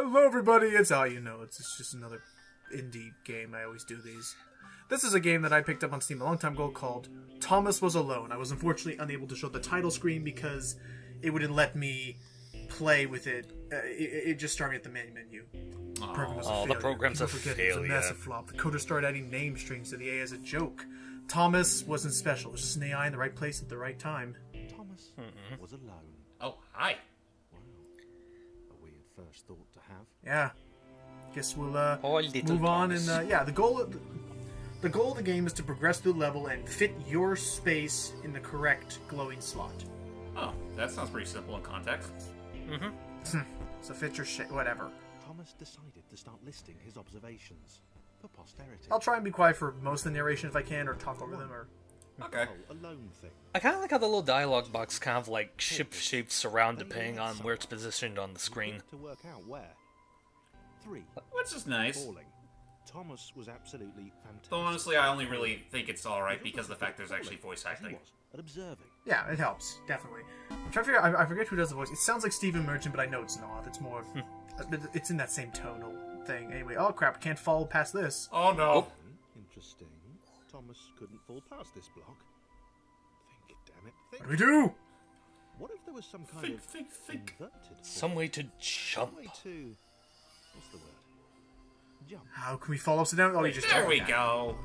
Hello, everybody. It's it's just another indie game. I always do these. This is a game that I picked up on Steam a long time ago called Thomas Was Alone. I was unfortunately unable to show the title screen because it wouldn't let me play with it. It just started me at the main menu. The program's a failure. It was a massive flop. The coder started adding name strings to the AI as a joke. Thomas wasn't special. It was just an AI in the right place at the right time. Thomas was alone. Oh, hi. Wow. A weird first thought to have. Yeah. Guess we'll move on. And the goal of the game is to progress through the level and fit your space in the correct glowing slot. Oh, that sounds pretty simple in context. So fit your shit, whatever. Thomas decided to start listing his observations for posterity. I'll try and be quiet for most of the narration if I can, or talk over them, or... Okay. Alone thing. I kind of like how the little dialogue box kind of like shapes around depending on where it's positioned on the screen. To work out where. 3. Which is nice. Falling. Thomas was absolutely fantastic. Though honestly, I only really think it's alright because of the fact there's actually voice acting. At observing. Yeah, it helps, definitely. I'm trying to figure out, I forget who does the voice. It sounds like Stephen Merchant, but I know it's not. It's more... it's in that same tonal thing. Anyway, oh crap, can't follow past this. Oh no. Interesting. Thomas couldn't fall past this block. Think, damn it. Think. What do we do? What if there was some kind of Think. inverted fall? Some way to jump. Some way to... What's the word? Jump. How can we fall upside down? Oh, you just... There we go.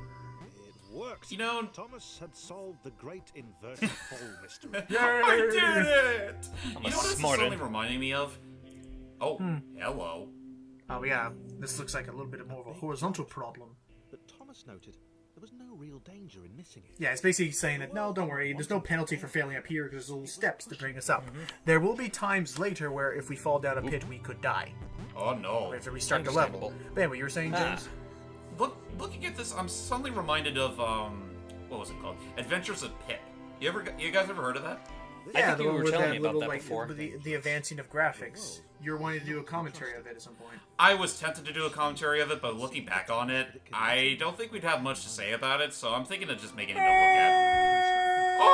It works. You know... Thomas had solved the great inverted fall mystery. I did it! I'm You a know what this is smart only reminding me of? Oh, hello. Oh, yeah. This looks like a little bit more of a horizontal problem. But Thomas noted there was no real danger in missing it. Yeah, it's basically saying that, no, don't worry, there's no penalty for failing up here, there's little steps to bring us up. There will be times later where if we fall down a pit, we could die. Oh no. We have to restart the level. But anyway, you were saying, James? Looking at this, I'm suddenly reminded of, what was it called? Adventures of Pip. You guys ever heard of that? Yeah, I think the you one were with telling that me about little, that like, before. the advancing of graphics. You're wanting to do a commentary of it at some point. I was tempted to do a commentary of it, but looking back on it, I don't think we'd have much to say about it, so I'm thinking of just making it a look at. Oh!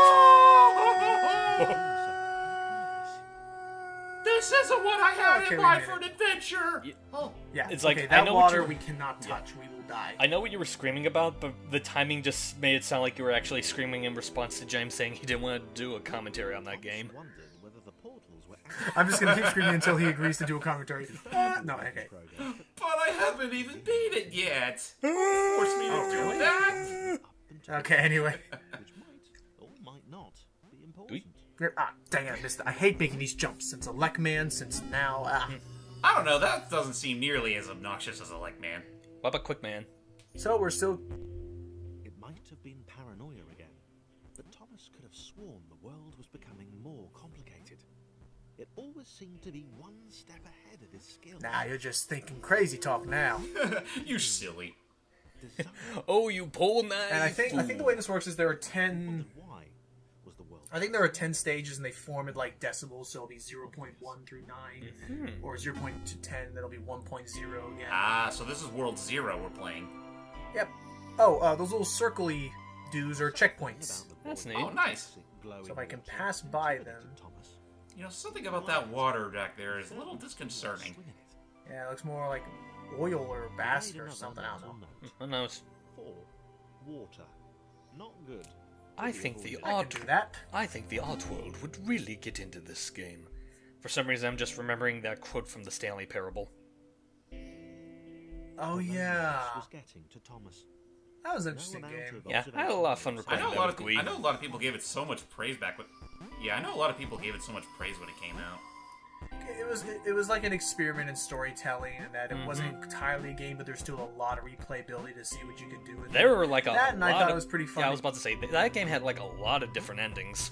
This isn't what I had Okay, in we mind made for an it. adventure! Oh. Yeah, It's okay, like, I that know what water you're- we cannot touch, we will die. I know what you were screaming about, but the timing just made it sound like you were actually screaming in response to James saying he didn't want to do a commentary on that game. Wondered whether the portals were I'm just gonna keep screaming until he agrees to do a commentary. No, okay. But I haven't even beat it yet! Force me to do that! Okay, anyway. which might or might not be important. Dang it, I missed it. I hate making these jumps since Electman, since now. I don't know, that doesn't seem nearly as obnoxious as Electman. What about Quick Man? So we're still... It might have been paranoia again, but Thomas could have sworn the world was becoming more complicated. It always seemed to be one step ahead of his skill. Nah, you're just thinking crazy talk now. You silly. Oh, you poor man! And I think the way this works is there are 10... Why was the world? I think there are 10 stages and they form at like decibels, so it'll be 0.1 through 9, or 0. to 10, that'll be 1.0 again. Ah, so this is World 0 we're playing. Yep. Oh, those little circly dudes are checkpoints. That's neat. Oh, nice. So if I can pass by them... You know, something about that water back there is a little disconcerting. Yeah, it looks more like oil or bastard or something, I don't know. Who knows? 4. Water. Not good. I think the I art. can do that. I think the art world would really get into this game. For some reason, I'm just remembering that quote from the Stanley Parable. Oh yeah, Was getting to Thomas. that was an interesting game. Yeah, I had a lot of fun I recording know a that lot with of Gui. I know a lot of people gave it so much praise back when. Yeah, I know a lot of people gave it so much praise when it came out. It was like an experiment in storytelling, and that it wasn't entirely a game, but there's still a lot of replayability to see what you could do with it. There were like a That, and I lot thought of, it was pretty fun. Yeah, I was about to say that game had like a lot of different endings.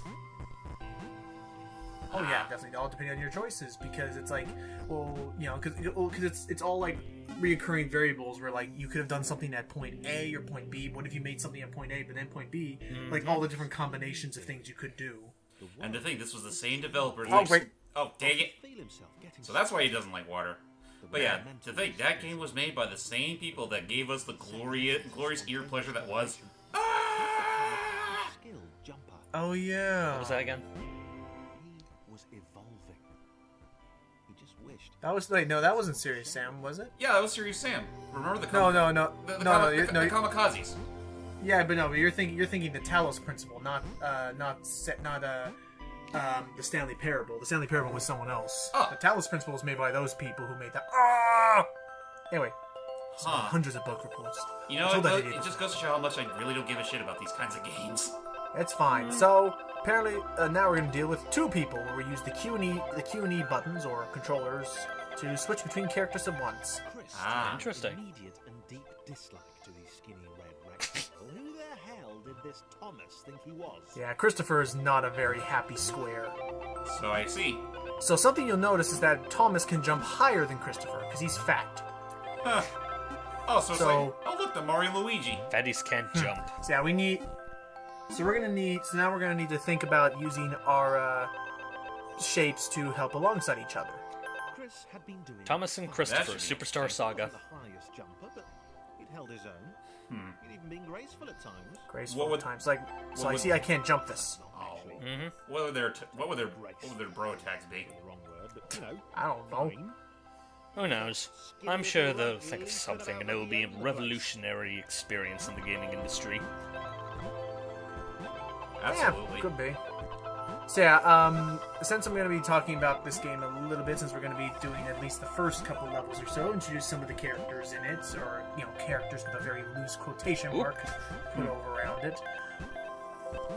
Oh yeah, definitely. All depending on your choices, because it's like, well, you know, because it's all like reoccurring variables where like you could have done something at point A or point B. What if you made something at point A but then point B? Like all the different combinations of things you could do. And to think this was the same developer. Oh wait, Oh dang it! Feel himself getting So that's why he doesn't like water. But yeah, to think that game was made by the same people that gave us the glorious ear pleasure that was. Ah! skilled jumper. oh yeah. What was that again? He was evolving. He just wished That was no, that wasn't Serious Sam, was it? Yeah, that was Serious Sam. Remember the No. the kamikazes. Yeah, but you're thinking the Talos Principle, not the Stanley Parable. The Stanley Parable was someone else. Oh. The Talos Principle was made by those people who made that. Ah! Anyway, hundreds of bug reports. You know, it just goes to show how much I really don't give a shit about these kinds of games. It's fine. So apparently, now we're going to deal with two people where we use the Q and E buttons or controllers to switch between characters at once. Chris Interesting. Immediate and deep dislike to these skinny red rectangles. Who the hell did this Thomas think he was? Yeah, Christopher is not a very happy square. So I see. So something you'll notice is that Thomas can jump higher than Christopher because he's fat. Huh. Oh, so it's like, oh look, the Mario Luigi. Fatties can't jump. So yeah, now we're gonna need to think about using our shapes to help alongside each other. Chris had been doing Thomas and Christopher, Superstar Saga. the highest jumper, but he'd held his own. He'd even been graceful at times. Graceful at times. I see I can't jump this. Oh. Actually, What would their bro attacks be? the wrong word, but you know. I don't know. fine. Who knows? I'm sure they'll think of something and it will be a revolutionary experience in the gaming industry. Absolutely. Yeah, could be. So yeah, since I'm going to be talking about this game a little bit, since we're going to be doing at least the first couple levels or so, introduce some of the characters in it, or, characters with a very loose quotation mark put over around it.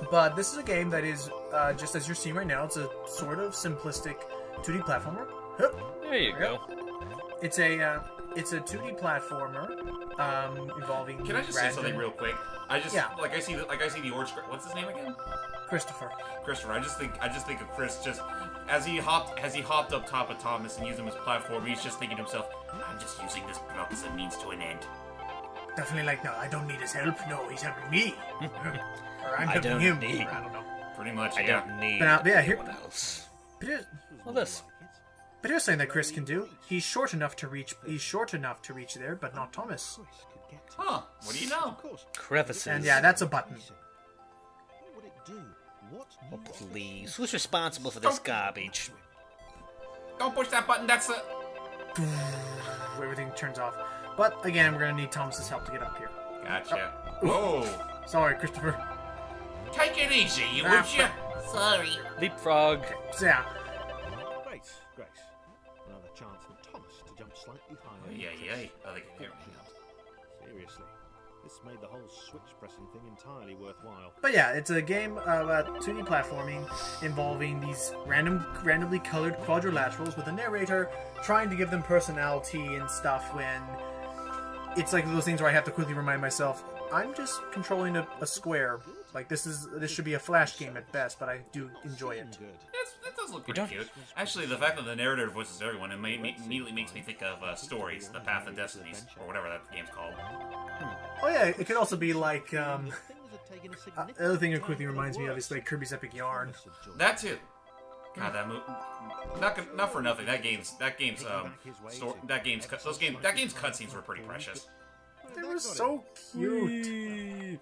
But this is a game that is, just as you're seeing right now, it's a sort of simplistic 2D platformer. Hup. There you go. It's a 2D platformer involving. Can I just say something real quick? I see the orange. What's his name again? Christopher. Christopher. I just think of Chris just as he hopped up top of Thomas and used him as platform. He's just thinking to himself, I'm just using this block as a means to an end. Definitely no, I don't need his help. No, he's helping me. Or I'm I helping don't him. need- I don't know. Pretty much. I Yeah. don't need But here- anyone else. Well, this. But here's something that Chris can do. He's short enough to reach there, but not Thomas. Chris could get to Huh? What do you know? Of course. Crevices. And yeah, that's a button. What would it do? What Oh, new please. Who's responsible for this garbage? Don't push that button. That's a. Everything turns off. But again, we're gonna need Thomas's help to get up here. Gotcha. Whoa. Sorry, Christopher. Take it easy, would you? Sorry. Leapfrog. So yeah, Great. Another chance for Thomas to jump slightly higher. Yeah. I think I hear me now. Seriously, this made the whole switch pressing thing entirely worthwhile. but yeah, it's a game about 2D platforming involving these randomly colored quadrilaterals with a narrator trying to give them personality and stuff. When it's like those things where I have to quickly remind myself, I'm just controlling a square. Like this should be a flash game at best, but I do enjoy it. Good. That does look pretty cute. Actually, the fact that the narrator voices everyone immediately makes me think of Stories, The Path of Destinies, or whatever that game's called. Oh yeah, it could also be like Things had taken a significant the other thing it turn quickly for the reminds me of worse. is like Kirby's Epic Yarn. That too. God, not for nothing. That game's cutscenes were pretty precious. They were so cute.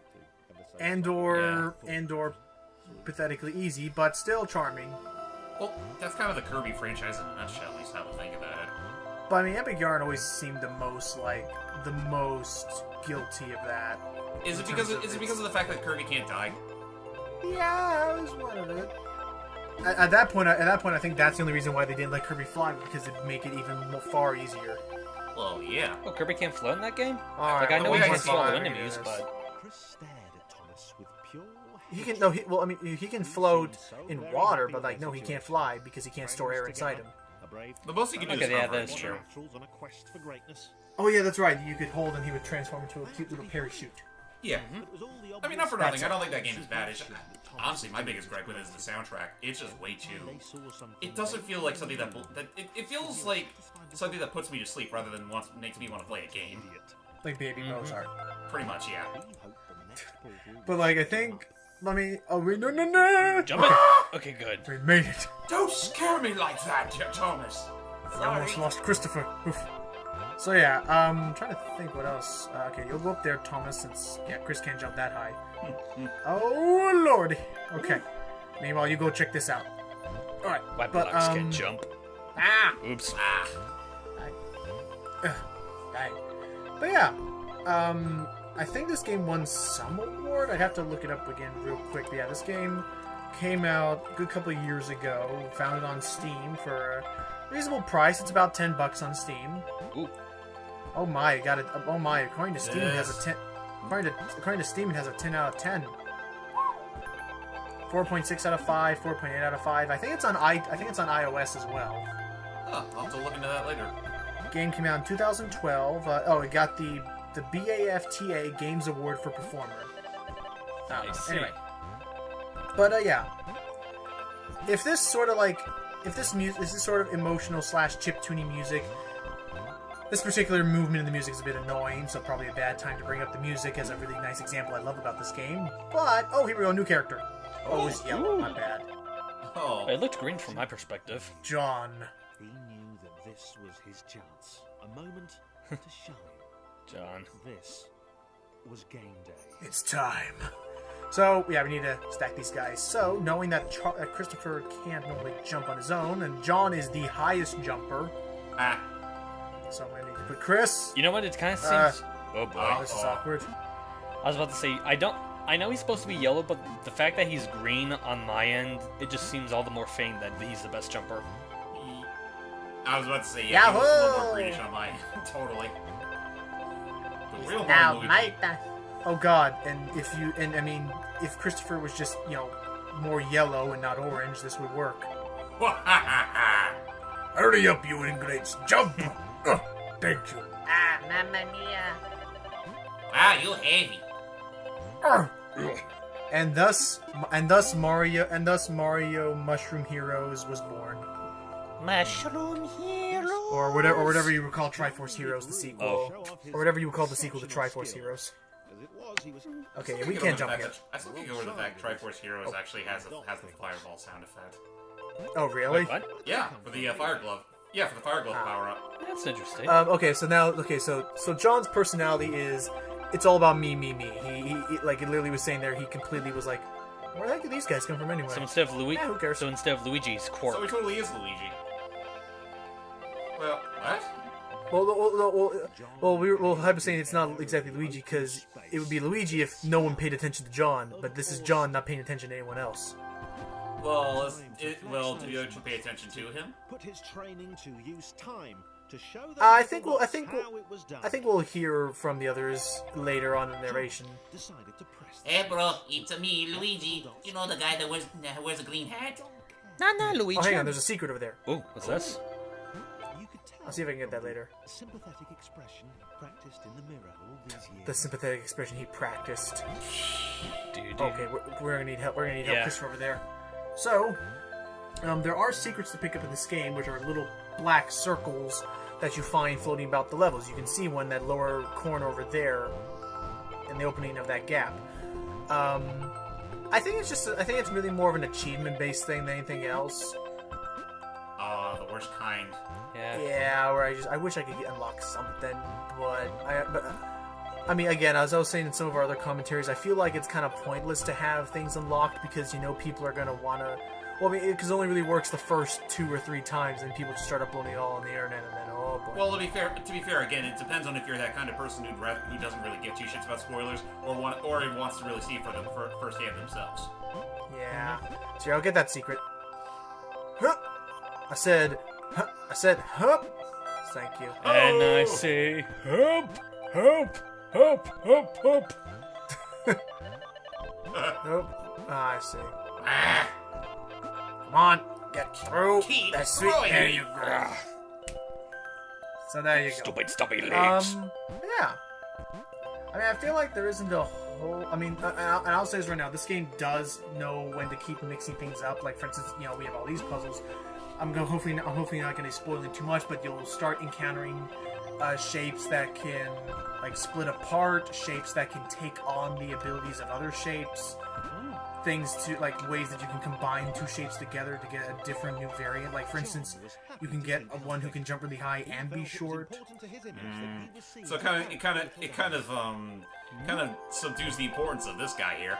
And/or pathetically easy, but still charming. Well, that's kind of the Kirby franchise in a nutshell, at least how I think about it. But I mean, Epic Yarn always seemed the most guilty of that. Is it because of the fact that Kirby can't die? Yeah, that was one of it. At that point, I think that's the only reason why they didn't let Kirby fly, because it'd make it even far easier. Well, yeah. Oh, Kirby can't float in that game? All Like, right, I know well, he yeah, can it's follow fine, enemies, yes. but... Chris stared at Thomas with pure He can no, he can float in water, but like no, he can't fly because he can't store air inside him. The most he can do is Okay, yeah, hover. that's true. On a quest for greatness. Oh yeah, that's right. You could hold and he would transform into a cute little parachute. Yeah. But it was all the I mean, not for obvious nothing. I don't think that game is bad. It's just, honestly, my biggest gripe with it is the soundtrack. It's just way too. It doesn't feel like something that it feels like something that puts me to sleep rather than makes me want to play a game. Like Baby Mozart. Pretty much, yeah. But like I think, no. Jump it! Okay, good. We made it. Don't scare me like that, Thomas. We almost lost Christopher. Oof. So yeah, trying to think what else. Okay, you'll go up there, Thomas, since Chris can't jump that high. Oh lordy. Okay. Meanwhile, you go check this out. All right. My but blocks can jump. Ah! Oops. Dang. But yeah, I think this game won some award. I'd have to look it up again real quick. But yeah, this game came out a good couple of years ago. Found it on Steam for a reasonable price. It's about $10 on Steam. Ooh. Oh my, it got it. Oh my, according to Steam, it has a 10. According to Steam, it has a 10 out of 10. 4.6 out of 5, 4.8 out of 5. I think it's on iOS as well. Huh, I'll have to look into that later. Game came out in 2012. It got the BAFTA Games Award for Performer. I see. Anyway, but yeah, if this sort of emotional / chiptune music, this particular movement in the music is a bit annoying, so probably a bad time to bring up the music as a really nice example I love about this game. But here we go, new character. Oh, it's yellow. My bad. Oh. It looked green from my perspective. John. He knew that this was his chance. A moment to shine. John. This was game day. It's time. So, yeah, we need to stack these guys. So, knowing that Christopher can't normally jump on his own, and John is the highest jumper. So I'm going to need to put Chris. You know what? It kind of seems... oh boy. This is awkward. I was about to say, I know he's supposed to be yellow, but the fact that he's green on my end, it just seems all the more faint that he's the best jumper. I was about to say, yeah, he was a little more greenish on mine. Totally. The real Luigi. Oh god, and if Christopher was just, more yellow and not orange, this would work. Hurry up, you ingrates! Jump! Thank you. Mamma mia. Wow, you heavy. And thus Mario Mushroom Heroes was born. Mushroom Hero. Or whatever you would call Triforce Heroes, the sequel. Or whatever you would call the sequel to Triforce Heroes. Okay, we can't jump here. I still think over the fact Triforce Heroes actually has the fireball sound effect. Oh, really? Wait, what? Yeah, for the fire glove. Yeah, for the fire glove power up. That's interesting. So John's personality is, it's all about me. He like it literally was saying there, he completely was like, where the heck did these guys come from anyway? So instead of who cares? So instead of Luigi's Quark. So he totally is Luigi. Well, what? Well, I was saying it's not exactly Luigi because it would be Luigi if no one paid attention to John, but this is John not paying attention to anyone else. Well, do you pay attention to him? Put his training to use time to show them I think how it was done. we'll hear from the others later on in the narration. Decided to press Hey, bro, it's me, Luigi. You know the guy that wears a green hat? No, Luigi. Oh, hang on, there's a secret over there. Oh, what's this? You could tell I'll see if I can get that later. a sympathetic expression practiced in the mirror all these years. The sympathetic expression he practiced. Dude. Okay, we're gonna need help. We're gonna need help, Yeah. Christopher over there. So, there are secrets to pick up in this game, which are little black circles that you find floating about the levels. You can see one in that lower corner over there, in the opening of that gap. I think it's really more of an achievement-based thing than anything else. The worst kind. Yeah. Yeah, where I wish I could unlock something, but I mean, again, as I was saying in some of our other commentaries, I feel like it's kind of pointless to have things unlocked because, people are going to want to... Well, I mean, because it only really works the first 2 or 3 times, and people just start uploading it all on the internet, and then, oh boy. Well, to be fair, again, it depends on if you're that kind of person who doesn't really give two shits about spoilers, or wants to really see it for firsthand themselves. Yeah. So here, I'll get that secret. Huh. I said, hup. Thank you. And I say, help. Nope. I see. Come on, get through. Keep That's sweet. throwing There it. you go. So there you go. Stupid stumpy legs. Yeah. I mean, I feel like there isn't a whole... I mean, and I'll say this right now. This game does know when to keep mixing things up. Like, for instance, we have all these puzzles. I'm hopefully not going to spoil it too much, but you'll start encountering shapes that can, split apart, shapes that can take on the abilities of other shapes. Things to, ways that you can combine 2 shapes together to get a different new variant. Like, for instance, you can get one who can jump really high and be short. So it kind of subdues the importance of this guy here.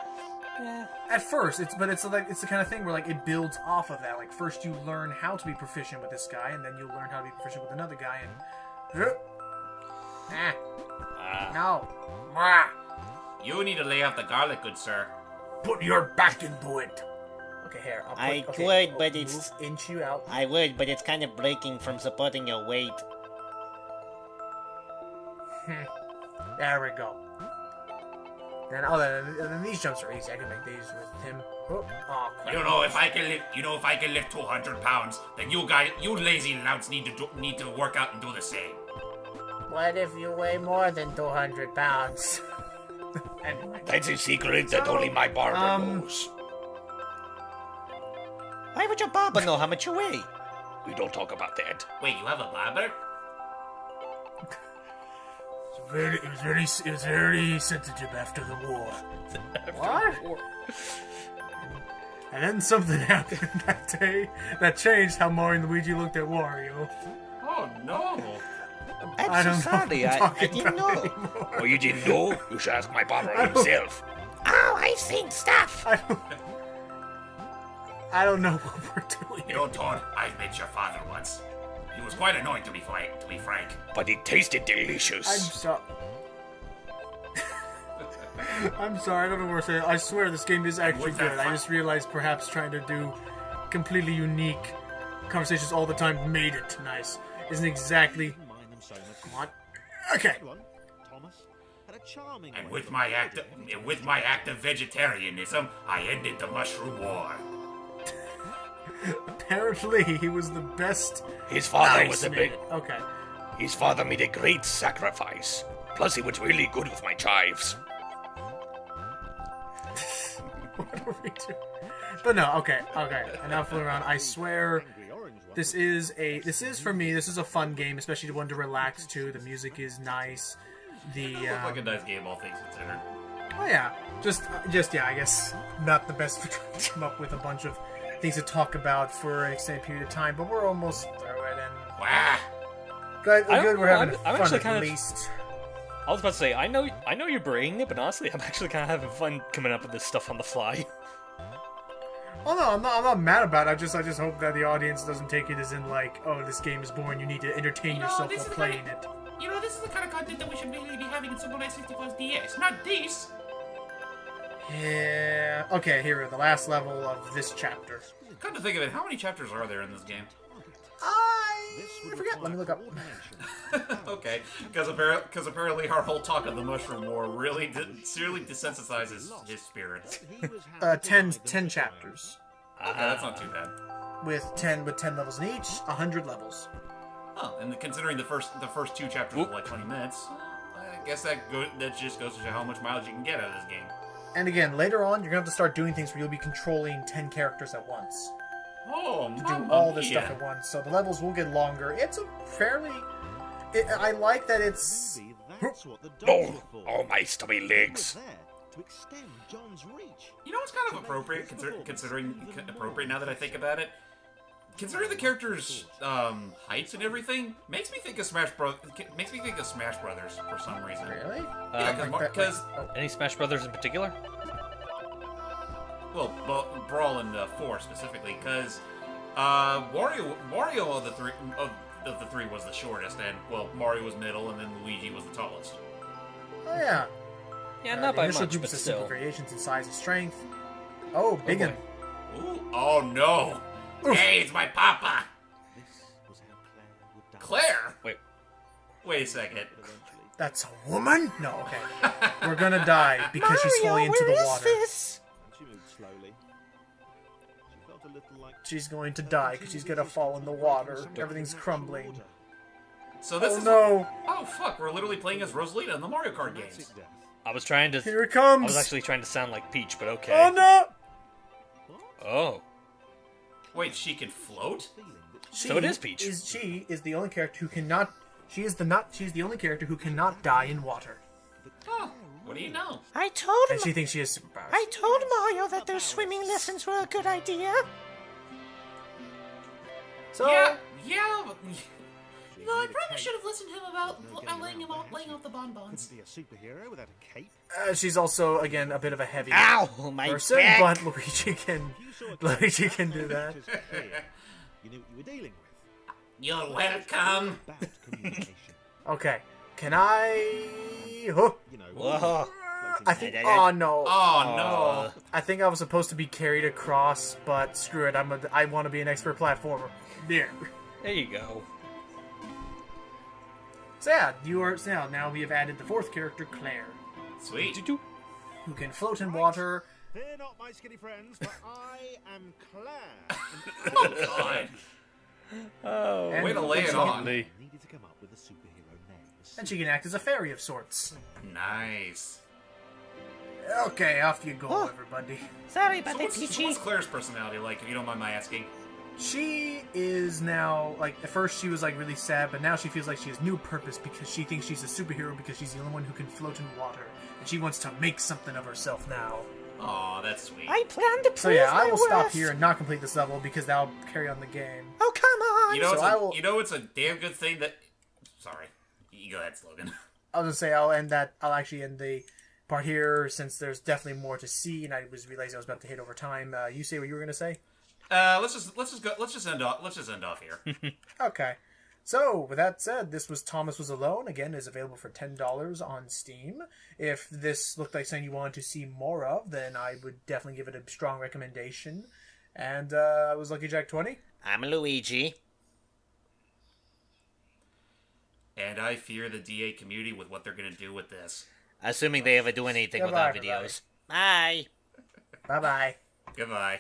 At first, it's the kind of thing where like it builds off of that. Like first you learn how to be proficient with this guy, and then you learn how to be proficient with another guy, and no. You need to lay off the garlic, good sir. Put your back into it. Okay, here. I would, but it's... Inch you out. I would, but it's kind of breaking from supporting your weight. There we go. Then, then these jumps are easy. I can make these with him. Oh, crap. You know, if I can lift 200 pounds, then you lazy louts need to work out and do the same. What if you weigh more than 200 pounds? Anyway. That's a secret that only my barber knows. Why would your barber know how much you weigh? We don't talk about that. Wait, you have a barber? It was very sensitive after the war. What? And then something happened that day that changed how Mario and Luigi looked at Wario. Oh no! I'm so sorry, I didn't know. Oh, you didn't know? You should ask my barber himself. Oh, I've seen stuff. I don't know what we're doing. You know, Todd, I've met your father once. He was quite annoying, to be frank. But it tasted delicious. I'm sorry, I don't know what to say. I swear this game is actually What's that good. I just realized perhaps trying to do completely unique conversations all the time made it nice. Isn't exactly... Come on. Okay. And with my act of vegetarianism, I ended the Mushroom War. Apparently, he was the best. His father was a big... Okay. His father made a great sacrifice. Plus, he was really good with my chives. What are we doing? But no, okay. Enough around. I swear, this is for me. This is a fun game, especially one to relax to. The music is nice. It looks like a nice game, all things considered. Oh yeah, just yeah. I guess not the best for trying to come up with a bunch of things to talk about for an extended period of time, but we're almost through it, and good. We're having fun at least. I was about to say, I know you're bringing it, but honestly, I'm actually kind of having fun coming up with this stuff on the fly. Oh no, I'm not mad about it. I just hope that the audience doesn't take it as in like, oh, this game is boring. You need to entertain yourself while playing it. You know, this is the kind of content that we should really be having in Super Mario 64's DS, not this. Yeah. Okay, here are the last level of this chapter. Come to think of it, how many chapters are there in this game? I forget. Let me look up. Okay, because apparently our whole talk of the Mushroom War really seriously desensitizes his spirits. 10 chapters. Okay, that's not too bad. With 10 levels in each, 100 levels. Oh, and considering the first two chapters were like 20 minutes, I guess that just goes to show how much mileage you can get out of this game. And again, later on, you're gonna have to start doing things where you'll be controlling 10 characters at once. Oh, to do all this stuff at once. So the levels will get longer. It's a fairly... I like that it's... Oh, my stubby legs. You know what's kind of appropriate, considering appropriate now that I think about it? Considering the characters' heights and everything, makes me think of Smash Brothers for some reason. Really? Yeah, because Any Smash Brothers in particular? Well, Brawl and 4 specifically, because Wario of the three was the shortest, and well, Mario was middle, and then Luigi was the tallest. Oh yeah. Yeah, not by initial much, groups but of still. simple variations in size and strength. Oh, big one. Ooh, oh no! Hey, it's my papa! Claire! Wait a second. That's a woman? No, okay. We're gonna die because she's falling into the water. She's going to die because she's gonna fall in the water. Everything's crumbling. So this is... no! Oh fuck, we're literally playing as Rosalita in the Mario Kart games. I was trying to... Here it comes! I was actually trying to sound like Peach, but okay. Oh no! Oh. Wait, she can float? So it is Peach. She is the only character who cannot... She's the only character who cannot die in water. Huh. What do you know? I told him. And she thinks she has superpowers. I told Mario that those swimming lessons were a good idea. So, Yeah, but... No, I probably should have listened to him about laying off the bonbons. Couldn't be a superhero without a cape. She's also, again, a bit of a heavy Ow, my person, back. but Luigi can do that. You knew what you were dealing with. You're welcome. Bad communication. Okay, can I... Huh. You know, Whoa. I think... Oh, no. Oh no! I think I was supposed to be carried across, but screw it. I want to be an expert platformer. There. There you go. So yeah, now we have added the fourth character, Claire, Sweet. who can float in water. they're not my skinny friends, but I am Claire. Oh god! Oh, And Way to lay it on. I needed to come up with a superhero name. And she can act as a fairy of sorts. Nice. Okay, off you go, everybody. Sorry about So that, what's Peachy. Claire's personality like, if you don't mind my asking? She is now, like, at first she was, like, really sad, but now she feels like she has new purpose because she thinks she's a superhero because she's the only one who can float in water. And she wants to make something of herself now. Aw, that's sweet. I plan to prove So yeah, I my will stop worth. here and not complete this level because that'll carry on the game. Oh, come on. You know, So it's a damn good thing that... Sorry. You go ahead, Logan. I was gonna say I'll actually end the part here since there's definitely more to see, and I was realizing I was about to hit over time. You say what you were gonna say? Let's just end off here. Okay. So, with that said, this was Thomas Was Alone. Again, is available for $10 on Steam. If this looked like something you wanted to see more of, then I would definitely give it a strong recommendation. And I was Lucky Jack 20. I'm Luigi. And I fear the DA community with what they're gonna do with this. Assuming they ever do anything with Goodbye, our videos. Bye. Bye-bye. Goodbye.